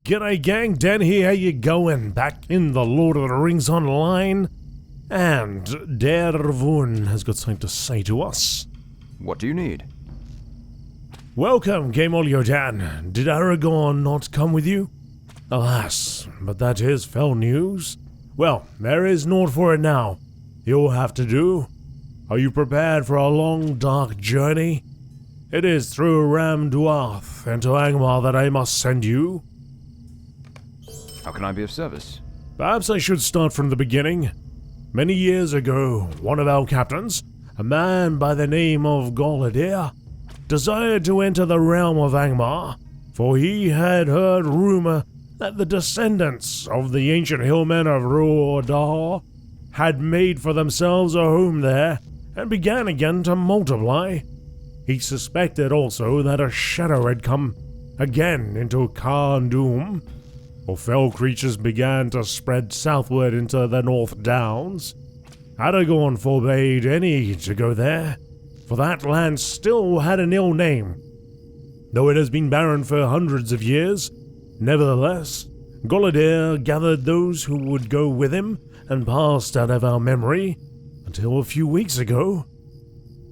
G'day gang, Dan here, how you going? Back in the Lord of the Rings Online, and Dervun has got something to say to us. What do you need? Welcome, GameolioDan. Did Aragorn not come with you? Alas, but that is fell news. Well, there is naught for it now. You'll have to do. Are you prepared for a long, dark journey? It is through Ram Dwarf and to Angmar that I must send you. How can I be of service? Perhaps I should start from the beginning. Many years ago, one of our captains, a man by the name of GameolioDan, desired to enter the realm of Angmar, for he had heard rumor that the descendants of the ancient hillmen of Rhuardar had made for themselves a home there and began again to multiply. He suspected also that a shadow had come again into Khardum, for fell creatures began to spread southward into the North Downs. Aragorn forbade any to go there, for that land still had an ill name. Though it has been barren for hundreds of years, nevertheless, GameolioDan gathered those who would go with him and passed out of our memory until a few weeks ago.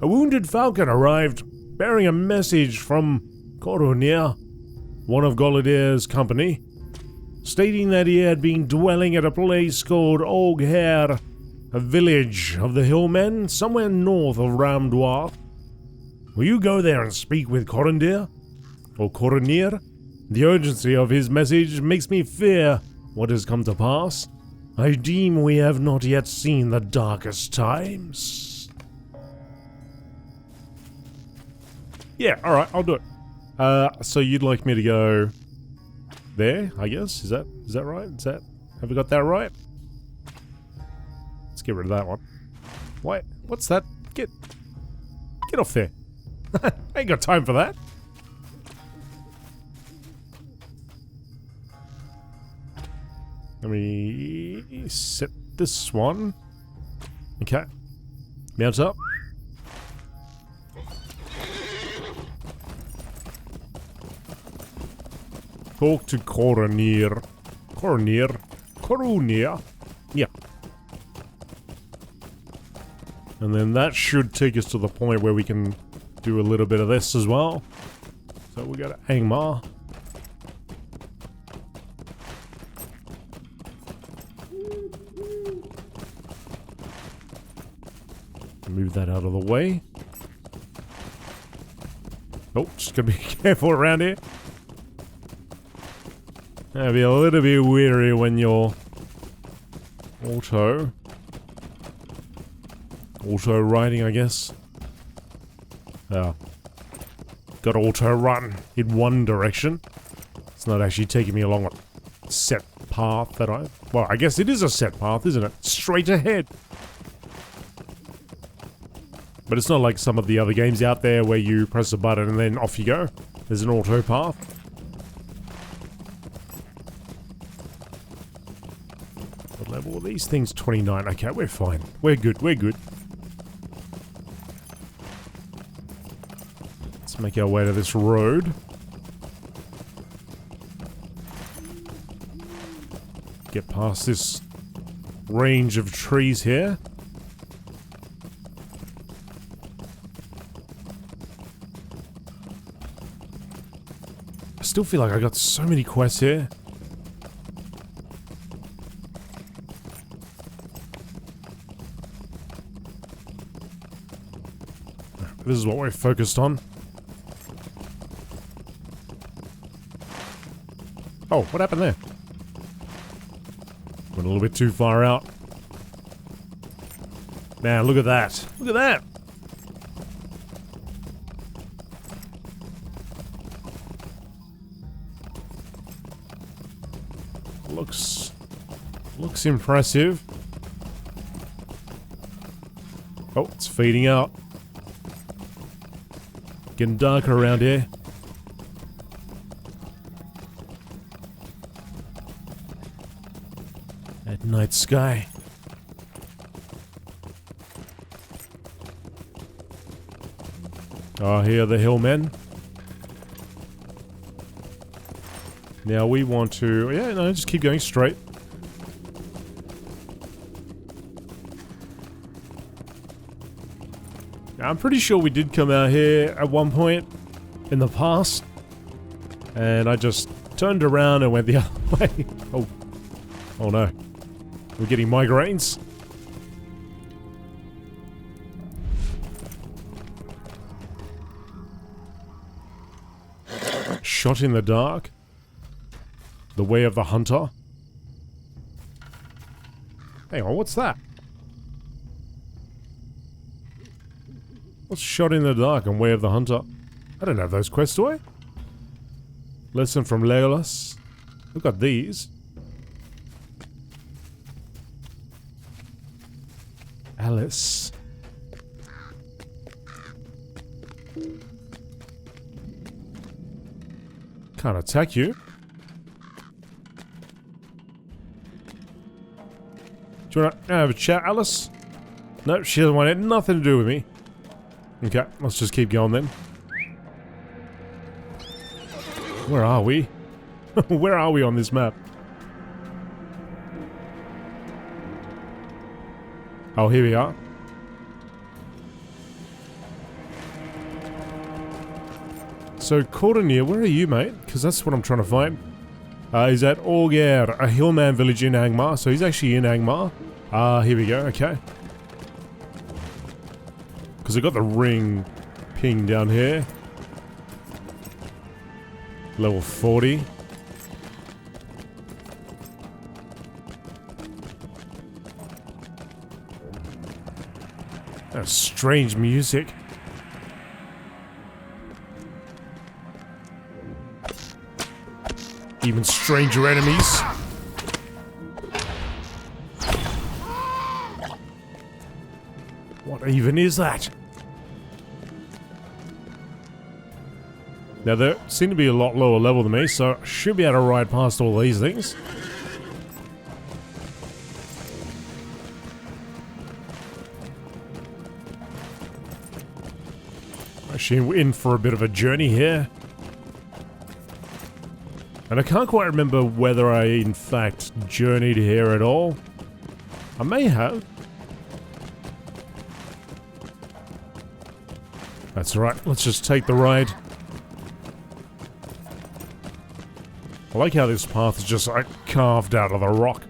A wounded falcon arrived, bearing a message from Coronir, one of GameolioDan's company, stating that he had been dwelling at a place called Ogher, a village of the hillmen somewhere north of Ram Dwarf. Will you go there and speak with Coronir? Or Coronir? The urgency of his message makes me fear what has come to pass. I deem we have not yet seen the darkest times. Yeah, alright, I'll do it. So you'd like me to go there, I guess? Is that right? Have we got that right? Let's get rid of that one. Wait, what's that? Get off there. I ain't got time for that. Let me set this one. Okay. Mount up. Talk to Coronir. Coronir. Yeah. And then that should take us to the point where we can do a little bit of this as well. So we go to Angmar. Move that out of the way. Oh, just gotta be careful around here. Gotta be a little bit weary when you're auto riding, I guess. Got auto run in one direction. It's not actually taking me along a set path that well, I guess it is a set path, isn't it? Straight ahead. But it's not like some of the other games out there where you press a button and then off you go. There's an auto path. What level are these things? 29. Okay, we're fine. We're good. Let's make our way to this road. Get past this range of trees here. I still feel like I got so many quests here. This is what we're focused on. Oh, what happened there? Went a little bit too far out. Man, look at that. Look at that. Looks impressive. Oh, it's fading out. Getting darker around here. At night sky. Oh, here are the hillmen. Now we want to... Yeah, no, just keep going straight. Now, I'm pretty sure we did come out here at one point in the past. And I just turned around and went the other way. Oh. Oh no. We're getting migraines. Shot in the dark. The way of the hunter. Hang on, what's that? What's shot in the dark and way of the hunter? I don't have those quests, do I? Lesson from Legolas. We've got these. Alice. Can't attack you. Do you want to have a chat, Alice? No, she doesn't want it. Nothing to do with me. Okay, let's just keep going then. Where are we? Where are we on this map? Oh, here we are. So, Cordonier, where are you, mate? Because that's what I'm trying to find. He's at Orger, a hillman village in Angmar. So he's actually in Angmar. Here we go, okay. Because I got the ring ping down here. Level 40. That's strange music. Even stranger enemies. What even is that? Now they seem to be a lot lower level than me, so I should be able to ride past all these things. Actually in for a bit of a journey here. And I can't quite remember whether I in fact journeyed here at all. I may have. That's right, let's just take the ride. I like how this path is just like carved out of the rock.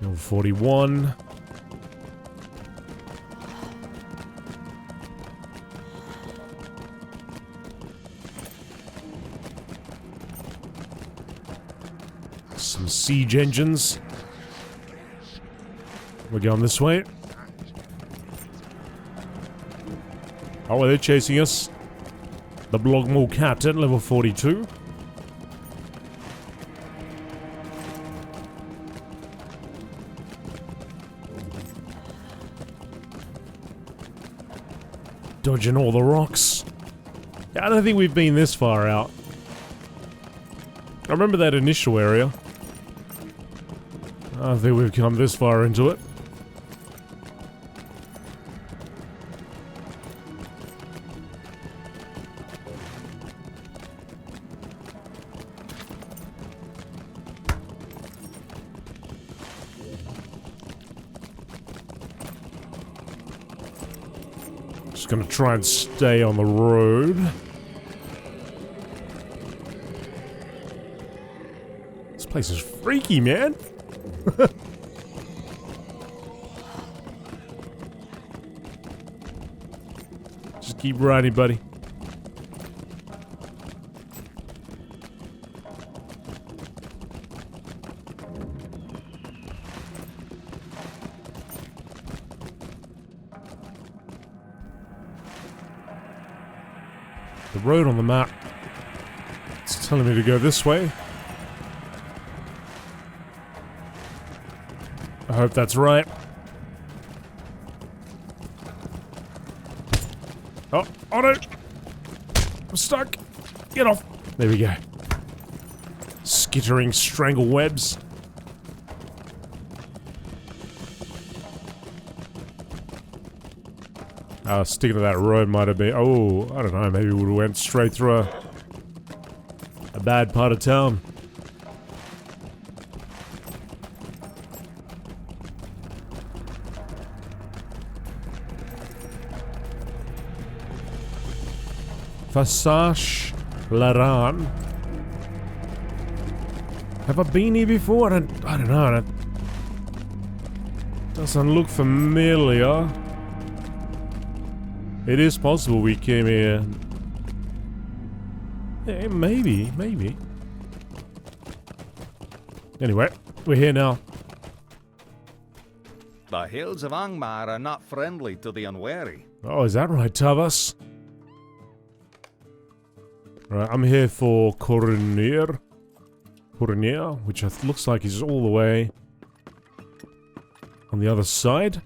Level 41. Some siege engines. We're going this way. Oh, they're chasing us. The Blogmore Captain, level 42. Dodging all the rocks. Yeah, I don't think we've been this far out. I remember that initial area. I don't think we've come this far into it. Just gonna try and stay on the road. This place is freaky, man. Just keep riding, buddy. The road on the map, it's telling me to go this way. I hope that's right. Oh, oh no! I'm stuck! Get off! There we go. Skittering strangle webs. Sticking to that road might have been... Oh, I don't know, maybe we would've went straight through a bad part of town. Fasash Laran. Have I been here before? I don't know. That doesn't look familiar. It is possible we came here. Yeah, maybe. Anyway, we're here now. The hills of Angmar are not friendly to the unwary. Oh, is that right, Tavas? Right, I'm here for Coronir, which looks like is all the way on the other side.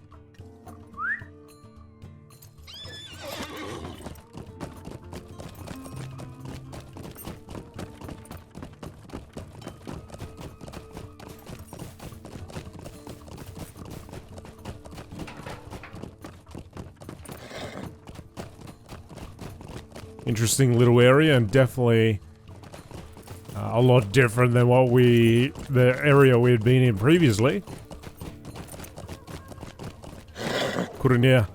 Interesting little area, and definitely a lot different than what the area we had been in previously. Coronir.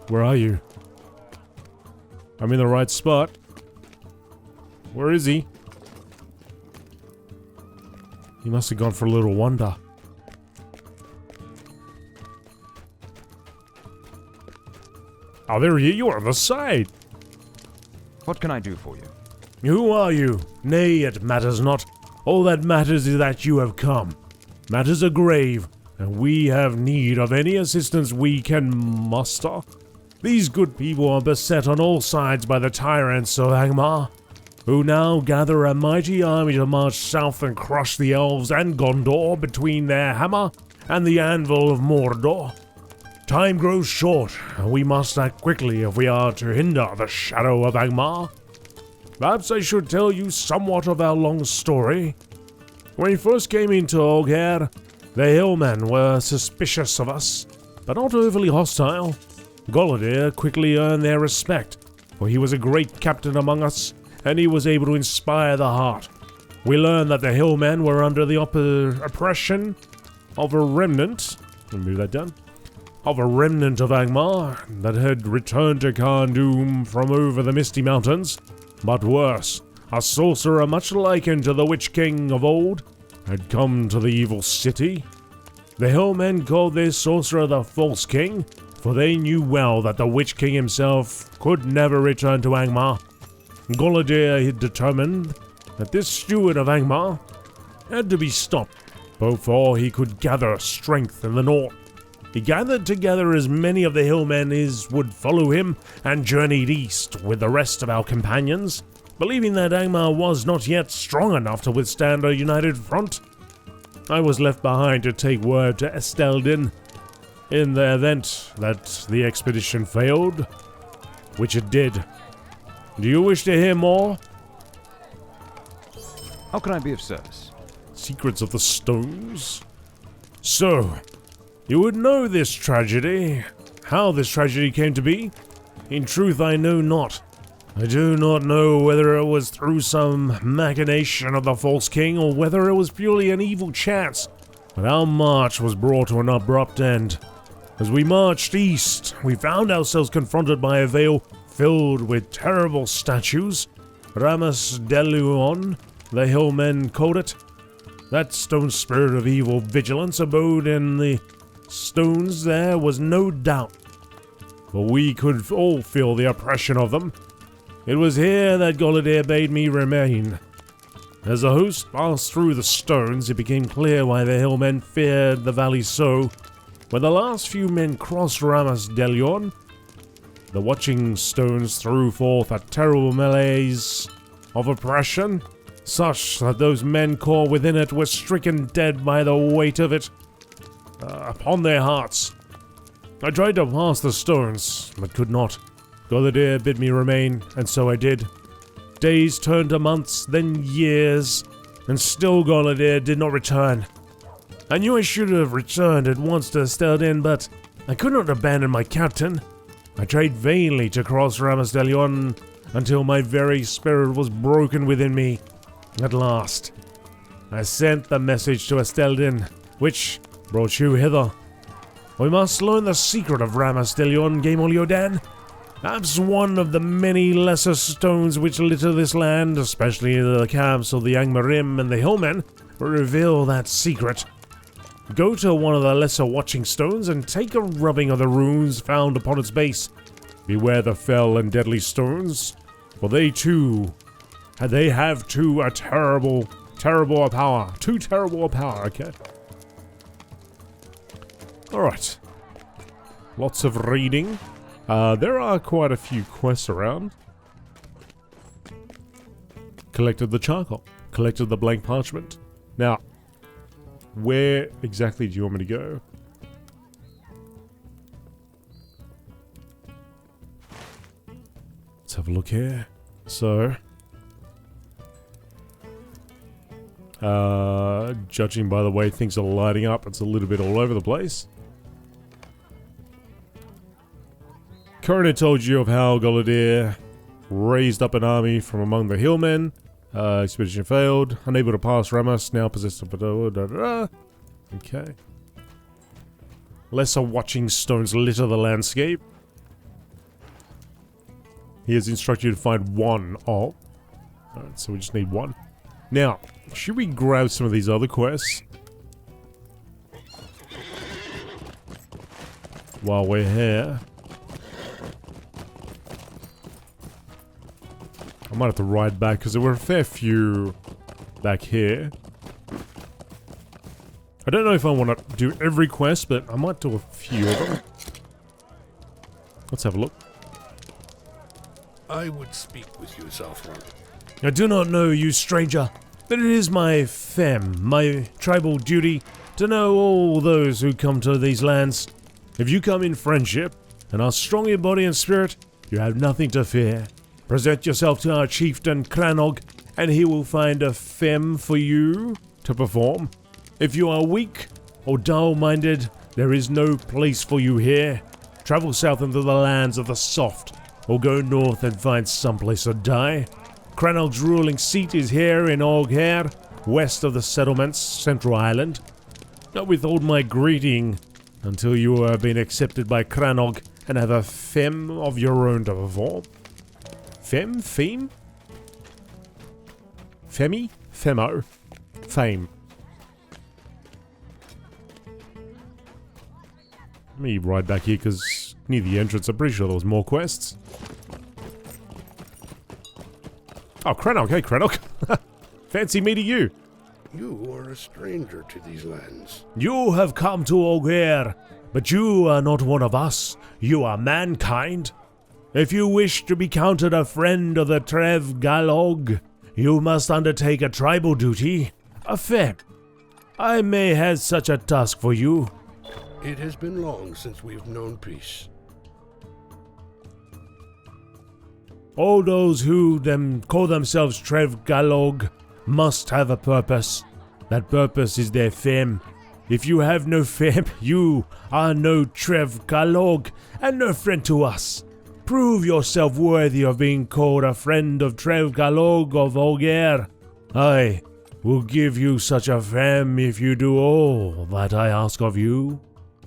Where are you? I'm in the right spot. Where is he? He must have gone for a little wander. Oh, there he is. You're on the side. What can I do for you? Who are you? Nay, it matters not. All that matters is that you have come. Matters are grave, and we have need of any assistance we can muster. These good people are beset on all sides by the tyrants of Angmar, who now gather a mighty army to march south and crush the elves and Gondor between their hammer and the anvil of Mordor. Time grows short, and we must act quickly if we are to hinder the shadow of Angmar. Perhaps I should tell you somewhat of our long story. When we first came into Ogher, the hillmen were suspicious of us, but not overly hostile. GameolioDan quickly earned their respect, for he was a great captain among us, and he was able to inspire the heart. We learned that the hillmen were under the oppression of a remnant. Move that down. Of a remnant of Angmar that had returned to Kharndoom from over the Misty Mountains. But worse, a sorcerer much likened to the Witch King of old had come to the evil city. The hillmen called their sorcerer the False King, for they knew well that the Witch King himself could never return to Angmar. GameolioDan had determined that this steward of Angmar had to be stopped before he could gather strength in the north. He gathered together as many of the hillmen as would follow him and journeyed east with the rest of our companions, believing that Angmar was not yet strong enough to withstand a united front. I was left behind to take word to Esteldin in the event that the expedition failed, which it did. Do you wish to hear more? How can I be of service? Secrets of the Stones? So, you would know this tragedy. How this tragedy came to be? In truth, I know not. I do not know whether it was through some machination of the False King or whether it was purely an evil chance, but our march was brought to an abrupt end. As we marched east, we found ourselves confronted by a vale filled with terrible statues. Ramus Deluon, the hillmen called it. That stone spirit of evil vigilance abode in the stones there was no doubt, for we could all feel the oppression of them. It was here that GameolioDan bade me remain. As the host passed through the stones, it became clear why the hillmen feared the valley so. When the last few men crossed Ramus Delion, the watching stones threw forth a terrible malaise of oppression, such that those men caught within it were stricken dead by the weight of it upon their hearts. I tried to pass the stones, but could not. GameolioDan bid me remain, and so I did. Days turned to months, then years, and still GameolioDan did not return. I knew I should have returned at once to Esteldin, but I could not abandon my captain. I tried vainly to cross Ramastelion until my very spirit was broken within me. At last, I sent the message to Esteldin, which brought you hither. We must learn the secret of Ramastelion, GameolioDan. Perhaps one of the many lesser stones which litter this land, especially the camps of the Angmarim and the Hillmen, will reveal that secret. Go to one of the lesser watching stones and take a rubbing of the runes found upon its base. Beware the fell and deadly stones, for they have a terrible power. Too terrible a power, okay? Alright. Lots of reading. There are quite a few quests around. Collected the charcoal. Collected the blank parchment. Now, where exactly do you want me to go? Let's have a look here. So, judging by the way things are lighting up, it's a little bit all over the place. Coroner told you of how GameolioDan raised up an army from among the hillmen. Expedition failed. Unable to pass Ramus, now possessed of... Okay. Lesser watching stones litter the landscape. He has instructed you to find one of... Alright, so we just need one. Now, should we grab some of these other quests? While we're here. I might have to ride back because there were a fair few back here. I don't know if I want to do every quest, but I might do a few of them. Let's have a look. I would speak with you, Zalthron. I do not know you, stranger, but it is my my tribal duty, to know all those who come to these lands. If you come in friendship, and are strong in body and spirit, you have nothing to fear. Present yourself to our chieftain Cranog, and he will find a femme for you to perform. If you are weak or dull-minded, there is no place for you here. Travel south into the lands of the soft, or go north and find someplace to die. Cranog's ruling seat is here in Ogher, west of the settlements, Central Island. Not withhold my greeting until you have been accepted by Cranog and have a femme of your own to perform. Femme? Femme? Femi? Femo? Fame. Let me ride back here because near the entrance I'm pretty sure there was more quests. Oh, Cranog. Hey, Cranog. Fancy meeting you. You are a stranger to these lands. You have come to Ogher, but you are not one of us. You are mankind. If you wish to be counted a friend of the Trev Galog, you must undertake a tribal duty, a femme. I may have such a task for you. It has been long since we've known peace. All those who call themselves Trev Galog must have a purpose. That purpose is their femme. If you have no femme, you are no Trev Galog and no friend to us. Prove yourself worthy of being called a friend of Trev Galog of Ogher. I will give you such a femme if you do all that I ask of you.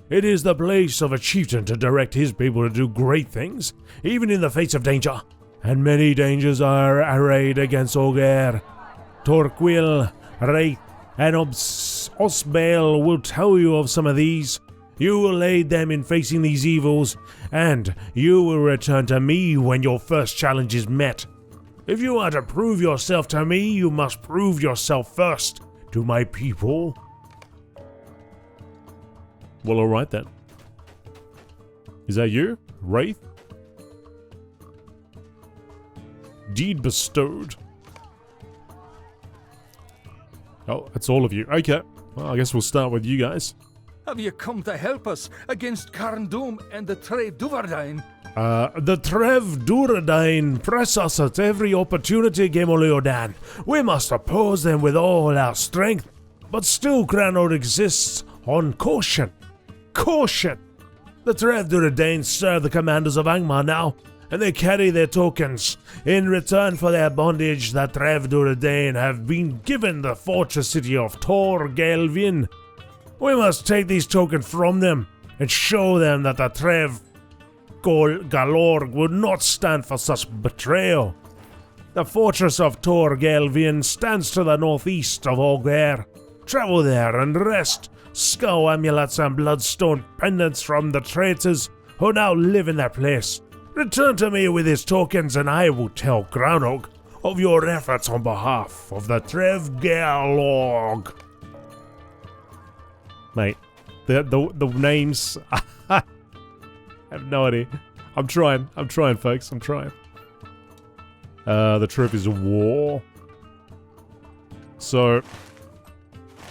It is the place of a chieftain to direct his people to do great things, even in the face of danger. And many dangers are arrayed against Ogher. Torquil, Wraith, and Osbale will tell you of some of these. You will aid them in facing these evils, and you will return to me when your first challenge is met. If you are to prove yourself to me, you must prove yourself first to my people. Well, alright then. Is that you? Wraith? Deed bestowed. Oh, that's all of you. Okay. Well, I guess we'll start with you guys. Have you come to help us against Carndum and the Tre Duvardine? The Trev Duvardine press us at every opportunity, GameolioDan. We must oppose them with all our strength. But still Cranor exists on caution. Caution! The LOTRO serve the commanders of Angmar now, and they carry their tokens. In return for their bondage, the LOTRO have been given the fortress city of Tor Gelvin. We must take these tokens from them and show them that the Galorg would not stand for such betrayal. The fortress of Tor Gelvin stands to the northeast of Ogre. Travel there and rest. Skull amulets and bloodstone pendants from the traitors who now live in their place. Return to me with his tokens and I will tell Granog of your efforts on behalf of the Galorg. Mate, the names... I have no idea. I'm trying, folks, I'm trying. The trophies of war. So...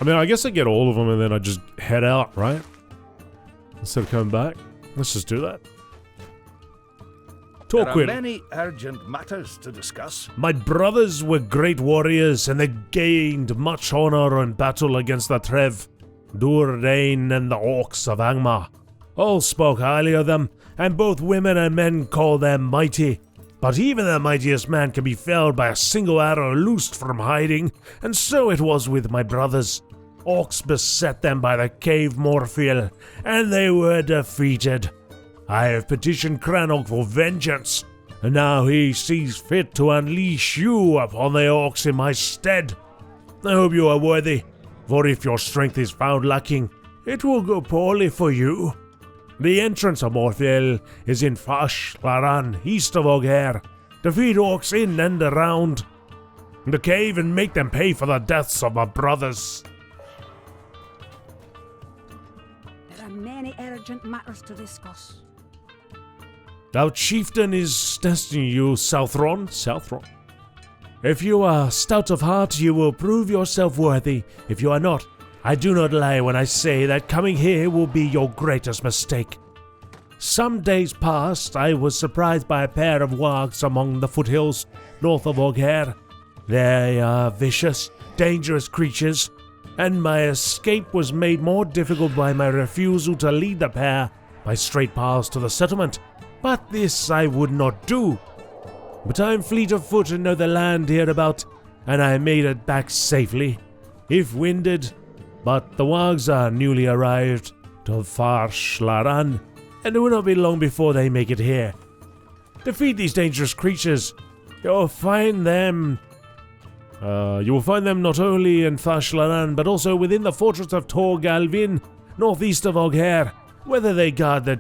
I mean, I guess I get all of them and then I just head out, right? Instead of coming back. Let's just do that. There Talk are with many urgent matters to discuss. My brothers were great warriors and they gained much honor in battle against the Durdain and the orcs of Angmar. All spoke highly of them, and both women and men called them mighty. But even the mightiest man can be felled by a single arrow loosed from hiding, and so it was with my brothers. Orcs beset them by the cave Morfiel, and they were defeated. I have petitioned Crannog for vengeance, and now he sees fit to unleash you upon the orcs in my stead. I hope you are worthy, for if your strength is found lacking, it will go poorly for you. The entrance of Morfiel is in Fashlaran, east of Ogre. Defeat orcs in and around the cave and make them pay for the deaths of my brothers. There are many urgent matters to discuss. Our chieftain is testing you, Southron. If you are stout of heart, you will prove yourself worthy. If you are not, I do not lie when I say that coming here will be your greatest mistake. Some days past, I was surprised by a pair of wargs among the foothills north of Ogre. They are vicious, dangerous creatures, and my escape was made more difficult by my refusal to lead the pair by straight paths to the settlement. But this I would not do. But I am fleet of foot and know the land hereabout, and I made it back safely, if winded. But the wargs are newly arrived to Fashlaran, and it will not be long before they make it here. Defeat these dangerous creatures. You will find them not only in Fashlaran, but also within the fortress of Tor Galvin, northeast of Ogre. Whether they guard the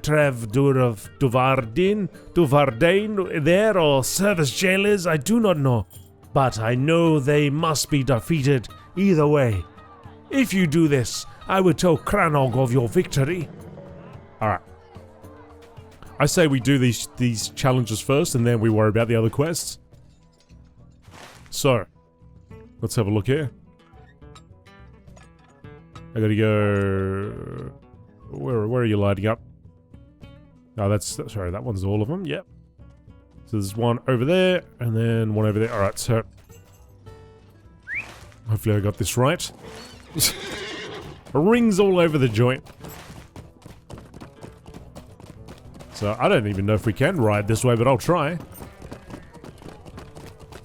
Duvardain there or serve as jailers, I do not know. But I know they must be defeated either way. If you do this, I will tell Crannog of your victory. Alright. I say we do these challenges first and then we worry about the other quests. So, let's have a look here. I gotta go... Where are you lighting up? Oh, sorry, that one's all of them, yep. So there's one over there, and then one over there. Alright, so... Hopefully I got this right. Rings all over the joint. So I don't even know if we can ride this way, but I'll try.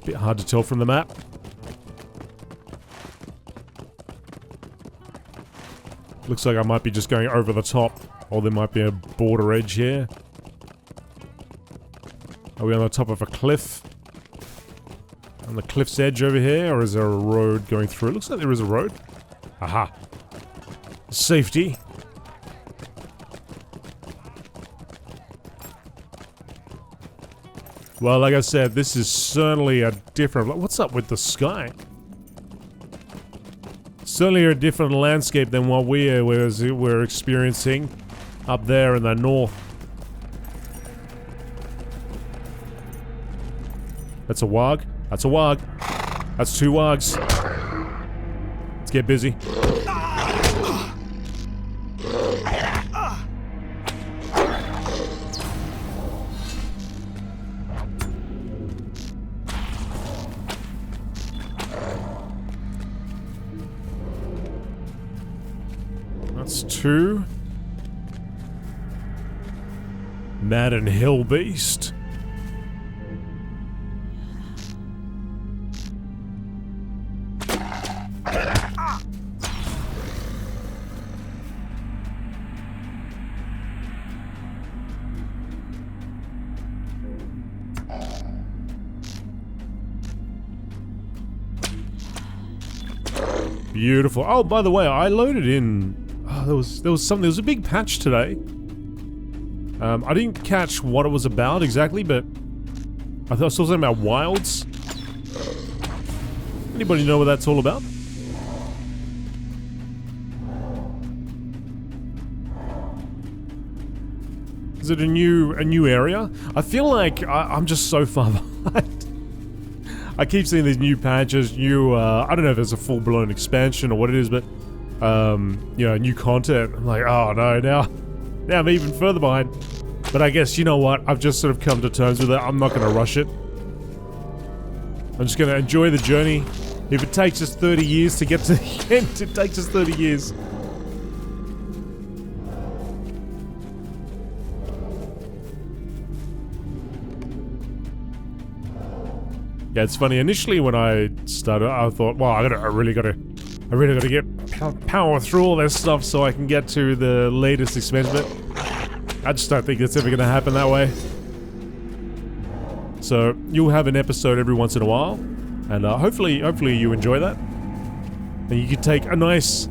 Bit hard to tell from the map. Looks like I might be just going over the top, or there might be a border edge here. Are we on the top of a cliff? On the cliff's edge over here, or is there a road going through? It looks like there is a road. Aha. Safety. Well, like I said, this is certainly a different... What's up with the sky? Certainly a different landscape than what we're experiencing up there in the north. That's a warg. That's a warg. That's two wargs. Let's get busy. 2. Mad and Hell Beast. Beautiful. Oh, by the way, I loaded in. Oh, there was something. There was a big patch today. I didn't catch what it was about exactly, but I thought I saw something about wilds. Anybody know what that's all about? Is it a new area? I feel like I'm just so far behind. I keep seeing these new patches, I don't know if it's a full-blown expansion or what it is, but, you know, new content. I'm like, oh no, now I'm even further behind. But I guess, you know what, I've just sort of come to terms with it. I'm not going to rush it. I'm just going to enjoy the journey. If it takes us 30 years to get to the end, it takes us 30 years. Yeah, it's funny. Initially, when I started, I thought, "Well, I really gotta get power through all this stuff so I can get to the latest expansion." But I just don't think it's ever gonna happen that way. So you'll have an episode every once in a while, and hopefully you enjoy that, and you can take a nice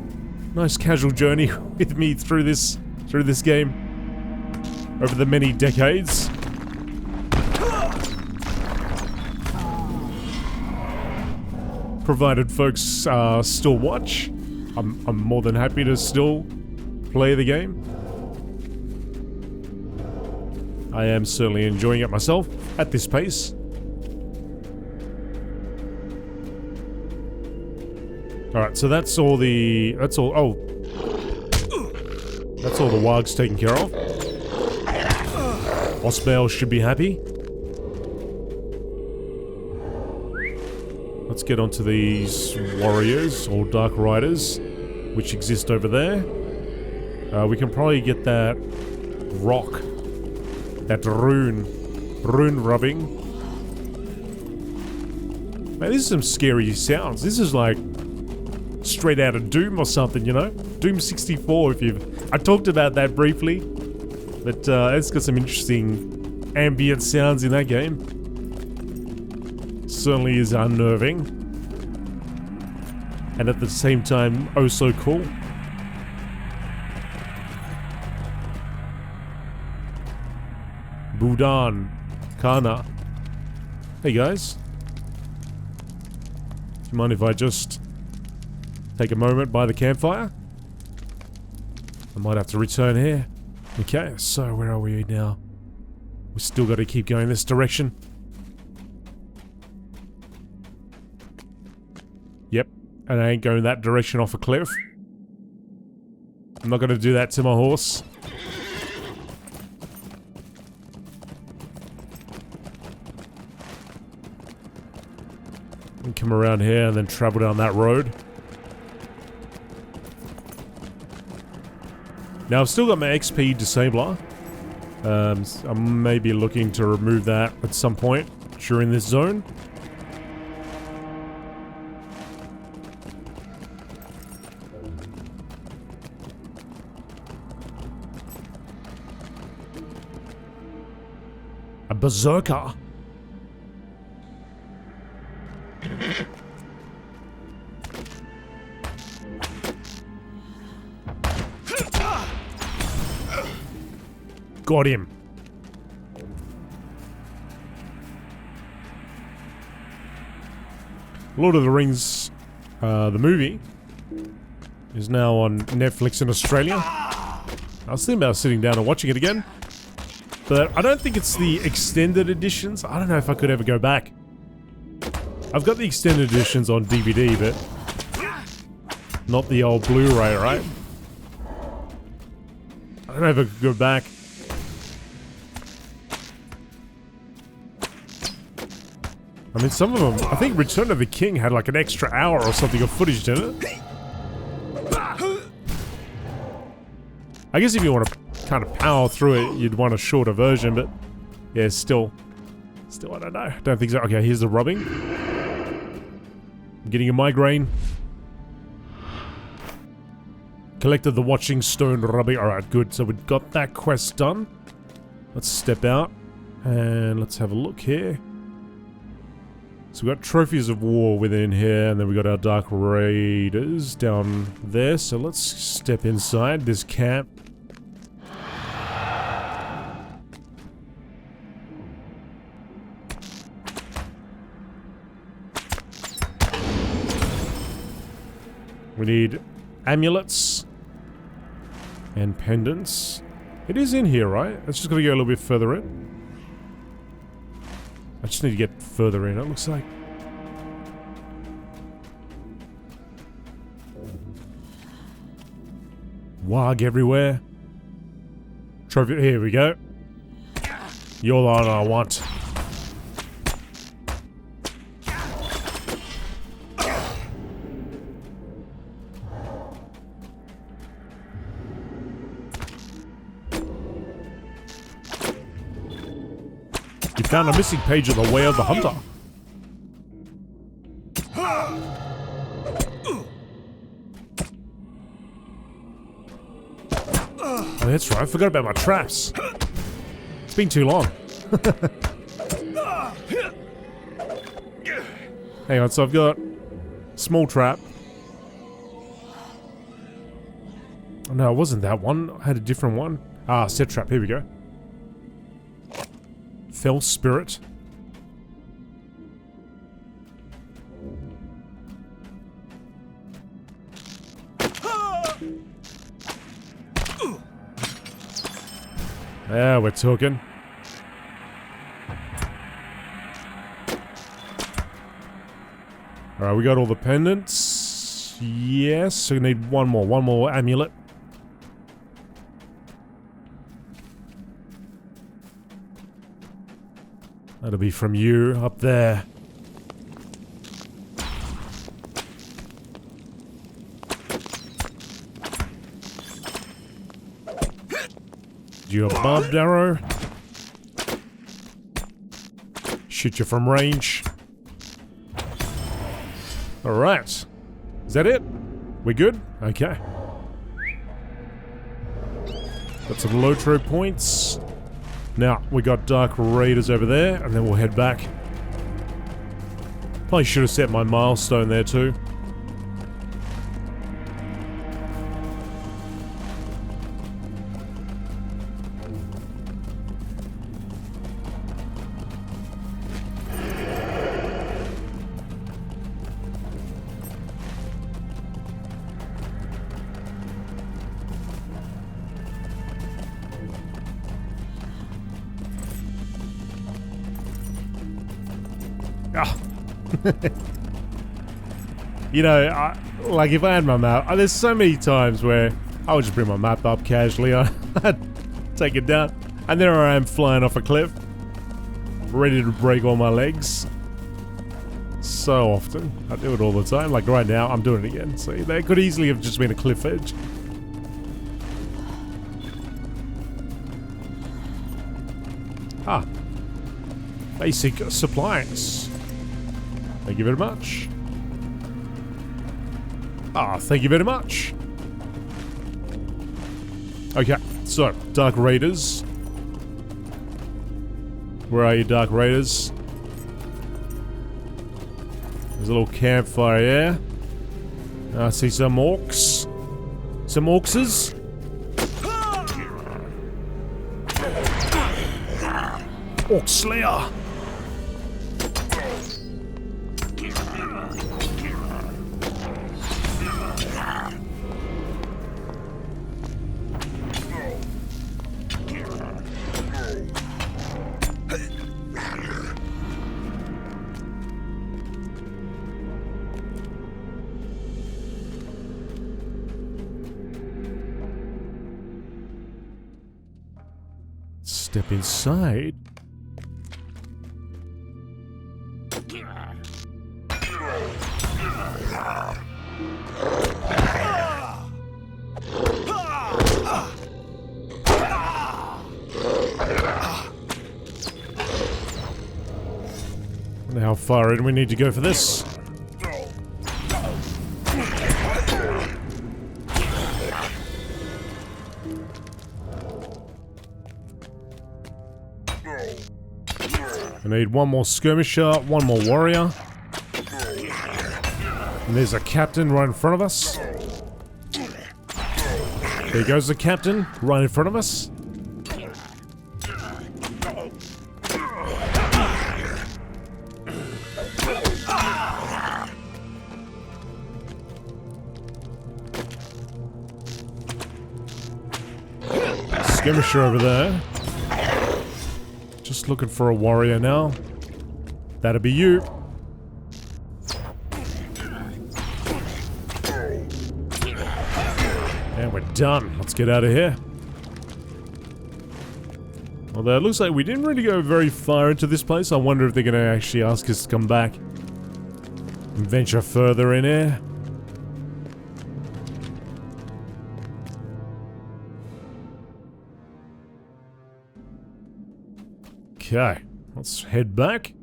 casual journey with me through this game over the many decades. Provided folks still watch, I'm more than happy to still play the game. I am certainly enjoying it myself at this pace. Alright, so that's all the wargs taken care of. Osbale should be happy. Let's get onto these warriors, or dark riders, which exist over there. We can probably get that rock, that rune rubbing. Man, this is some scary sounds. This is like straight out of Doom or something, you know? Doom 64, I talked about that briefly, but it's got some interesting ambient sounds in that game. Certainly is unnerving, and at the same time, oh so cool. Budan, Kana. Hey guys. Do you mind if I just take a moment by the campfire? I might have to return here. Okay, so where are we now? We still got to keep going this direction. Yep, and I ain't going that direction off a cliff. I'm not going to do that to my horse. And come around here and then travel down that road. Now I've still got my XP disabler. I may be looking to remove that at some point during this zone. A berserker. Got him. Lord of the Rings, the movie, is now on Netflix in Australia. I was thinking about sitting down and watching it again, but I don't think it's the extended editions. I don't know if I could ever go back. I've got the extended editions on DVD, but not the old Blu-ray, right? I don't know if I could go back. I mean, some of them, I think Return of the King had like an extra hour or something of footage in it. I guess if you want to kind of power through it, you'd want a shorter version, but yeah, still, I don't know. Don't think so. Okay, here's the rubbing. I'm getting a migraine. Collected the watching stone rubbing. Alright, good. So we've got that quest done. Let's step out and let's have a look here. So we've got trophies of war within here, and then we've got our dark raiders down there. So let's step inside this camp. We need amulets and pendants. It is in here, right? It's just gotta go a little bit further in. I just need to get further in, it looks like. Wog everywhere. Trophy, here we go. You're the one I want. You found a missing page of the Way of the Hunter. Oh, that's right. I forgot about my traps. It's been too long. Hang on, so I've got small trap. Oh, no, it wasn't that one. I had a different one. Ah, set trap. Here we go. Fell spirit. Yeah, we're talking. Alright, we got all the pendants. Yes, so we need one more amulet. That'll be from you up there. You a barbed arrow? Shoot you from range. Alright. Is that it? We good? Okay. Got some LOTRO points. Now, we got Dark Raiders over there, and then we'll head back. Probably should have set my milestone there too. You know, like if I had my map, there's so many times where I would just bring my map up casually, I'd take it down, and there I am flying off a cliff, ready to break all my legs. So often. I do it all the time, like right now, I'm doing it again. So there could easily have just been a cliff edge. Ah. Basic supplies. Thank you very much. Ah, thank you very much. Okay, so, Dark Raiders. Where are you, Dark Raiders? There's a little campfire here. I see some orcs. Some orcses. Orc Slayer. Step inside. How far in we need to go for this? I need one more skirmisher, one more warrior. And there's a captain right in front of us. There goes the captain right in front of us. Skirmisher over there. Just looking for a warrior now. That'll be you. And we're done. Let's get out of here. Although it looks like we didn't really go very far into this place. I wonder if they're going to actually ask us to come back and venture further in here. Okay, let's head back.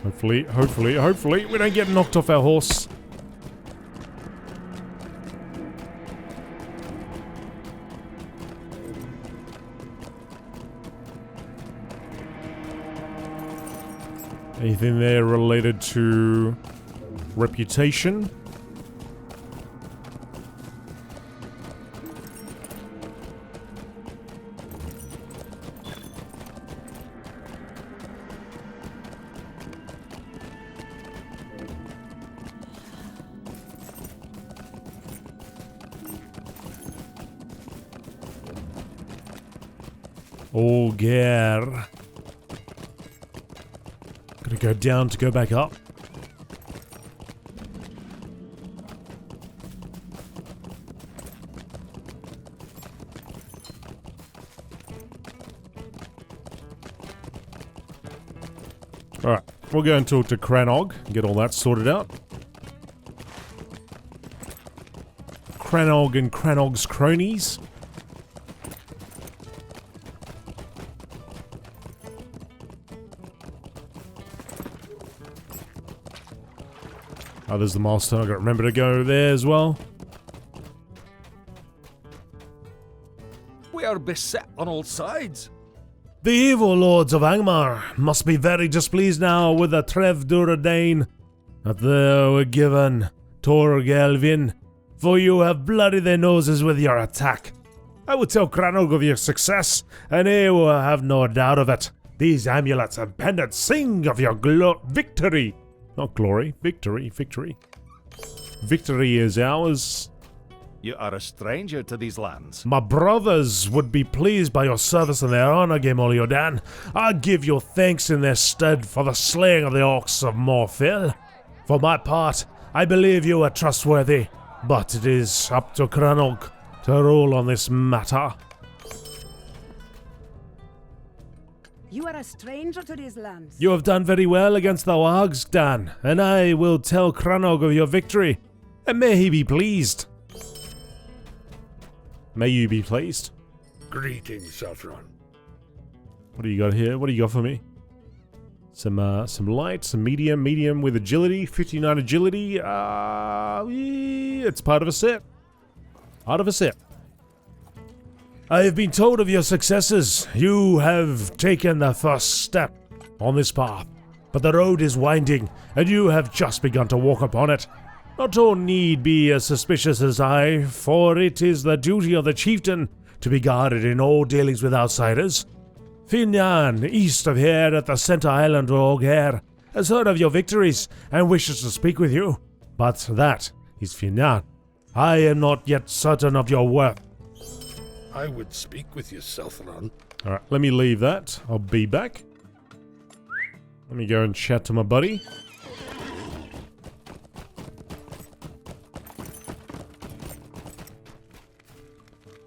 Hopefully, we don't get knocked off our horse. Anything there related to reputation? Olger. Gonna go down to go back up. Alright, we'll go and talk to Cranog and get all that sorted out. Cranog and Cranog's cronies. Oh, there's the milestone. I gotta remember to go there as well. We are beset on all sides. The evil lords of Angmar must be very displeased now with the Trevduradain that they were given Torgelvin, for you have bloodied their noses with your attack. I will tell Cranog of your success, and he will have no doubt of it. These amulets and pendants sing of your victory. Not glory, victory, victory. Victory is ours. You are a stranger to these lands. My brothers would be pleased by your service and their honor, GameolioDan. I give you thanks in their stead for the slaying of the orcs of Morphil. For my part, I believe you are trustworthy, but it is up to Cranog to rule on this matter. You are a stranger to these lands. You have done very well against the Wargs, Dan, and I will tell Cranog of your victory, and may he be pleased. May you be pleased. Greetings, Saffron. What do you got here? What do you got for me? Some light, some medium with agility, 59 agility. It's part of a set. Part of a set. I have been told of your successes. You have taken the first step on this path, but the road is winding, and you have just begun to walk upon it. Not all need be as suspicious as I, for it is the duty of the chieftain to be guarded in all dealings with outsiders. Finyan, east of here at the center island of Olger, has heard of your victories and wishes to speak with you. But that is Finyan. I am not yet certain of your worth. I would speak with you, Southron. Alright, let me leave that. I'll be back. Let me go and chat to my buddy.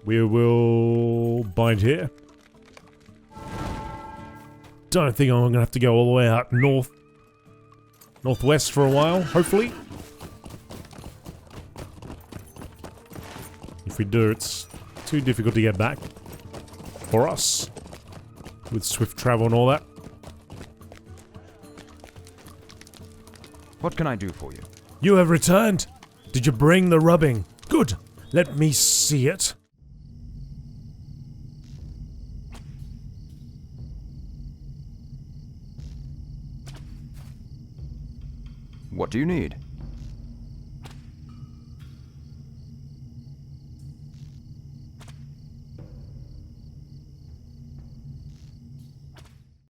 We will bind here. Don't think I'm gonna have to go all the way out northwest for a while, hopefully. If we do, it's too difficult to get back. for us. With swift travel and all that. What can I do for you? You have returned. Did you bring the rubbing? Good. Let me see it. What do you need?